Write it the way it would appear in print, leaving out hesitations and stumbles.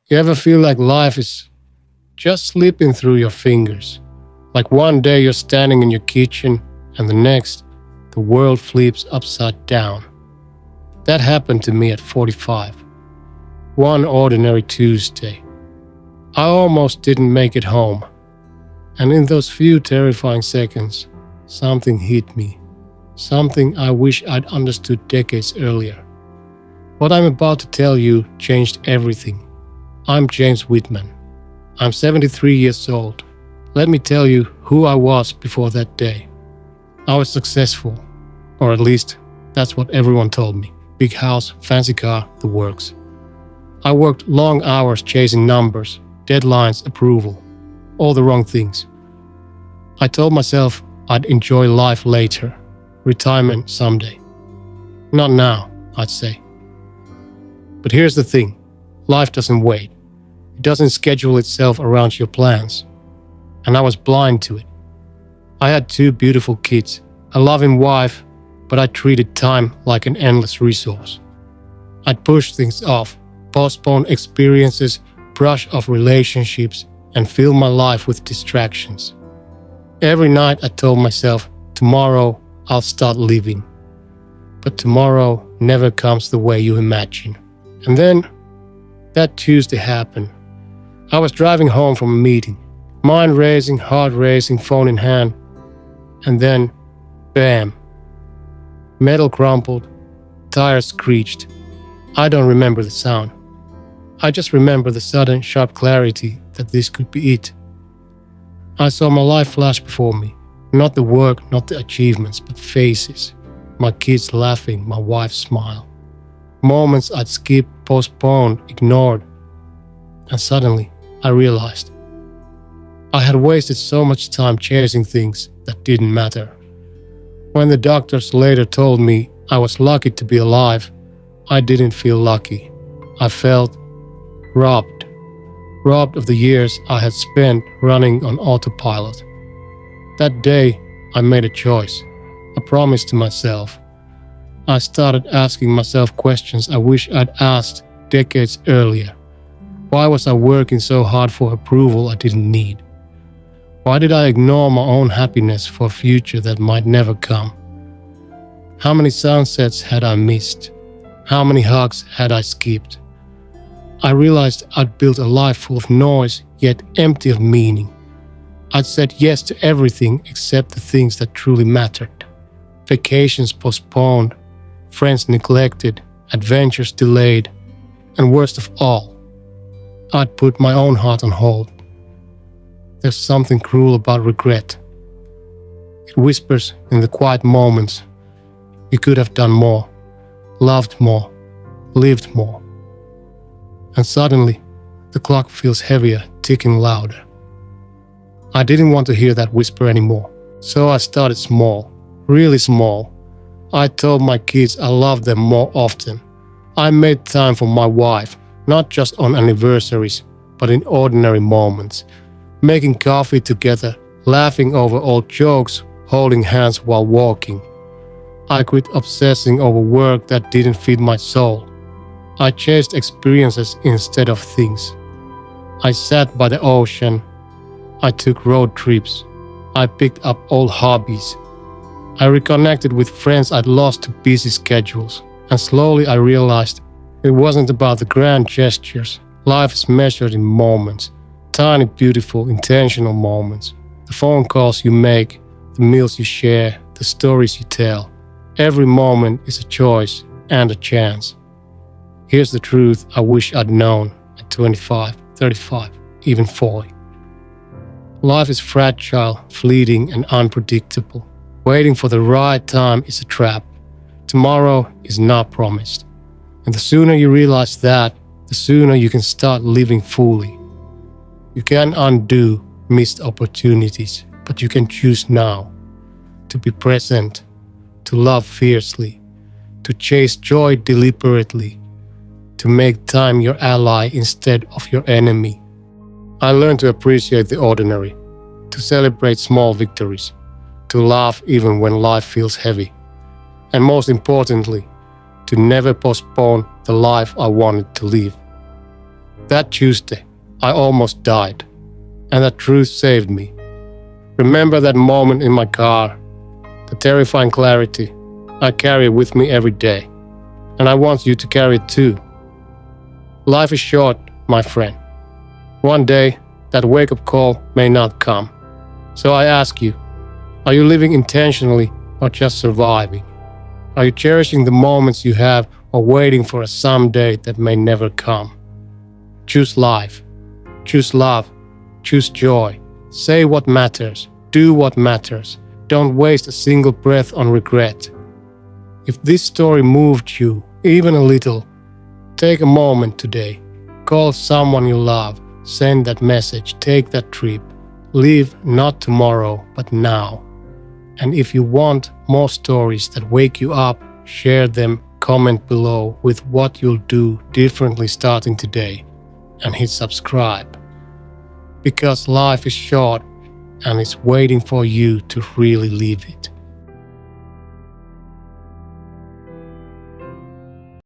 You ever feel like life is just slipping through your fingers? Like one day you're standing in your kitchen and the next, the world flips upside down. That happened to me at 45. One ordinary Tuesday. I almost didn't make it home. And in those few terrifying seconds, something hit me. Something I wish I'd understood decades earlier. What I'm about to tell you changed everything. I'm James Whitman. I'm 73 years old. Let me tell you who I was before that day. I was successful, or at least that's what everyone told me. Big house, fancy car, the works. I worked long hours chasing numbers, deadlines, approval, all the wrong things. I told myself I'd enjoy life later, retirement someday. Not now, I'd say. But here's the thing, life doesn't wait. It doesn't schedule itself around your plans. And I was blind to it. I had 2 beautiful kids, a loving wife, but I treated time like an endless resource. I'd push things off, postpone experiences, brush off relationships, and fill my life with distractions. Every night I told myself, tomorrow I'll start living. But tomorrow never comes the way you imagine. And then, that Tuesday happened. I was driving home from a meeting, mind racing, heart racing, phone in hand, and then, bam. Metal crumpled, tires screeched. I don't remember the sound. I just remember the sudden, sharp clarity that this could be it. I saw my life flash before me, not the work, not the achievements, but faces. My kids laughing, my wife's smile. Moments I'd skipped, postponed, ignored. And suddenly, I realized I had wasted so much time chasing things that didn't matter. When the doctors later told me I was lucky to be alive, I didn't feel lucky. I felt robbed of the years I had spent running on autopilot. That day, I made a choice, a promise to myself. I started asking myself questions I wish I'd asked decades earlier. Why was I working so hard for approval I didn't need? Why did I ignore my own happiness for a future that might never come? How many sunsets had I missed? How many hugs had I skipped? I realized I'd built a life full of noise, yet empty of meaning. I'd said yes to everything except the things that truly mattered. Vacations postponed, friends neglected, adventures delayed, and worst of all, I'd put my own heart on hold. There's something cruel about regret. It whispers in the quiet moments. You could have done more, loved more, lived more. And suddenly, the clock feels heavier, ticking louder. I didn't want to hear that whisper anymore, so I started small, really small. I told my kids I loved them more often. I made time for my wife, not just on anniversaries, but in ordinary moments. Making coffee together, laughing over old jokes, holding hands while walking. I quit obsessing over work that didn't feed my soul. I chased experiences instead of things. I sat by the ocean. I took road trips. I picked up old hobbies. I reconnected with friends I'd lost to busy schedules. And slowly I realized it wasn't about the grand gestures. Life is measured in moments. Tiny, beautiful, intentional moments. The phone calls you make, the meals you share, the stories you tell. Every moment is a choice and a chance. Here's the truth I wish I'd known at 25, 35, even 40. Life is fragile, fleeting, and unpredictable. Waiting for the right time is a trap. Tomorrow is not promised. And the sooner you realize that, the sooner you can start living fully. You can undo missed opportunities, but you can choose now to be present, to love fiercely, to chase joy deliberately, to make time your ally instead of your enemy. I learned to appreciate the ordinary, to celebrate small victories, to laugh even when life feels heavy, and most importantly, to never postpone the life I wanted to live. That Tuesday, I almost died, and that truth saved me. Remember that moment in my car, the terrifying clarity. I carry it with me every day, and I want you to carry it too. Life is short, my friend. One day, that wake-up call may not come. So I ask you, are you living intentionally or just surviving? Are you cherishing the moments you have or waiting for a someday that may never come? Choose life. Choose love. Choose joy. Say what matters. Do what matters. Don't waste a single breath on regret. If this story moved you even a little, take a moment today. Call someone you love. Send that message. Take that trip. Live not tomorrow, but now. And if you want more stories that wake you up, share them, comment below with what you'll do differently starting today, and hit subscribe. Because life is short and it's waiting for you to really live it.